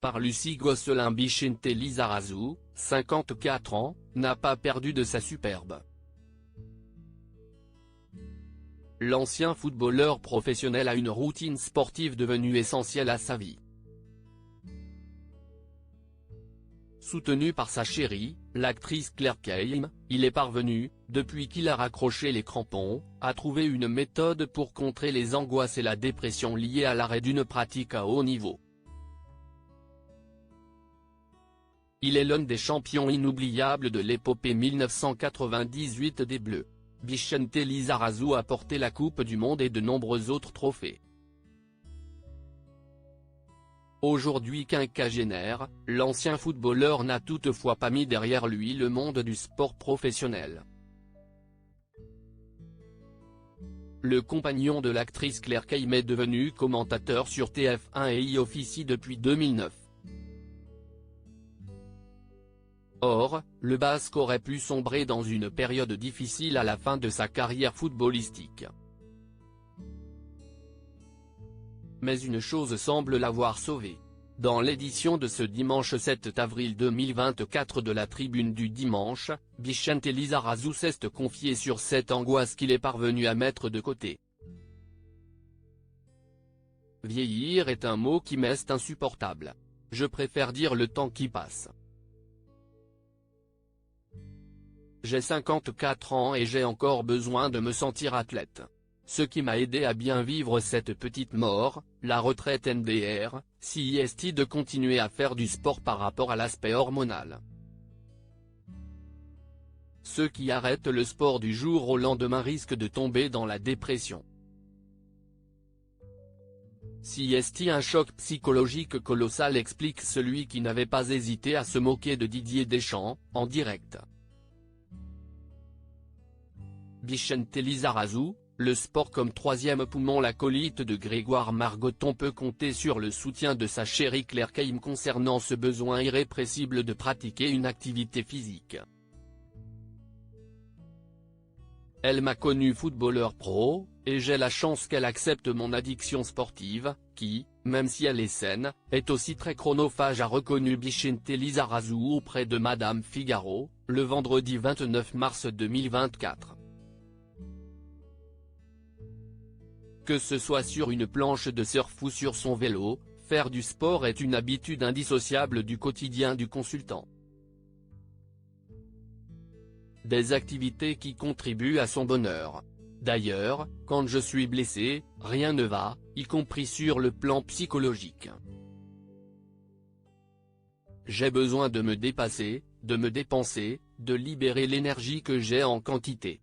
Par Lucie Gosselin. Vicente Lizarazu, 54 ans, n'a pas perdu de sa superbe. L'ancien footballeur professionnel a une routine sportive devenue essentielle à sa vie. Soutenu par sa chérie, l'actrice Claire Kane, il est parvenu, depuis qu'il a raccroché les crampons, à trouver une méthode pour contrer les angoisses et la dépression liées à l'arrêt d'une pratique à haut niveau. Il est l'un des champions inoubliables de l'épopée 1998 des Bleus. Vicente Lizarazu a porté la Coupe du Monde et de nombreux autres trophées. Aujourd'hui quinquagénaire, l'ancien footballeur n'a toutefois pas mis derrière lui le monde du sport professionnel. Le compagnon de l'actrice Claire Kane est devenu commentateur sur TF1 et y officie depuis 2009. Or, le Basque aurait pu sombrer dans une période difficile à la fin de sa carrière footballistique. Mais une chose semble l'avoir sauvé. Dans l'édition de ce dimanche 7 avril 2024 de la Tribune du Dimanche, Vicente Lizarazu s'est confié sur cette angoisse qu'il est parvenu à mettre de côté. Vieillir est un mot qui m'est insupportable. Je préfère dire le temps qui passe. J'ai 54 ans et j'ai encore besoin de me sentir athlète. Ce qui m'a aidé à bien vivre cette petite mort, la retraite NDR, CIST de continuer à faire du sport par rapport à l'aspect hormonal. Ceux qui arrêtent le sport du jour au lendemain risquent de tomber dans la dépression. CIST. Un choc psychologique colossal, explique celui qui n'avait pas hésité à se moquer de Didier Deschamps, en direct. Vicente Lizarazu, le sport comme troisième poumon. L'acolyte de Grégoire Margoton peut compter sur le soutien de sa chérie Claire Kane concernant ce besoin irrépressible de pratiquer une activité physique. Elle m'a connu footballeur pro, et j'ai la chance qu'elle accepte mon addiction sportive, qui, même si elle est saine, est aussi très chronophage, a reconnu Vicente Lizarazu auprès de Madame Figaro, le vendredi 29 mars 2024. Que ce soit sur une planche de surf ou sur son vélo, faire du sport est une habitude indissociable du quotidien du consultant. Des activités qui contribuent à son bonheur. D'ailleurs, quand je suis blessé, rien ne va, y compris sur le plan psychologique. J'ai besoin de me dépasser, de me dépenser, de libérer l'énergie que j'ai en quantité.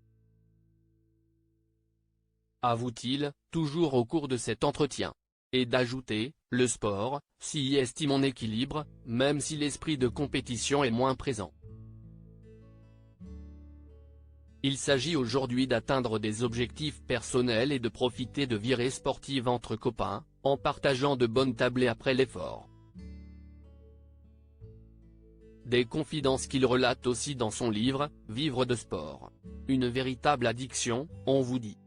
Avoue-t-il, toujours au cours de cet entretien. Et d'ajouter, le sport, s'y estime mon équilibre, même si l'esprit de compétition est moins présent. Il s'agit aujourd'hui d'atteindre des objectifs personnels et de profiter de virées sportives entre copains, en partageant de bonnes tablées après l'effort. Des confidences qu'il relate aussi dans son livre, Vivre de sport. Une véritable addiction, on vous dit.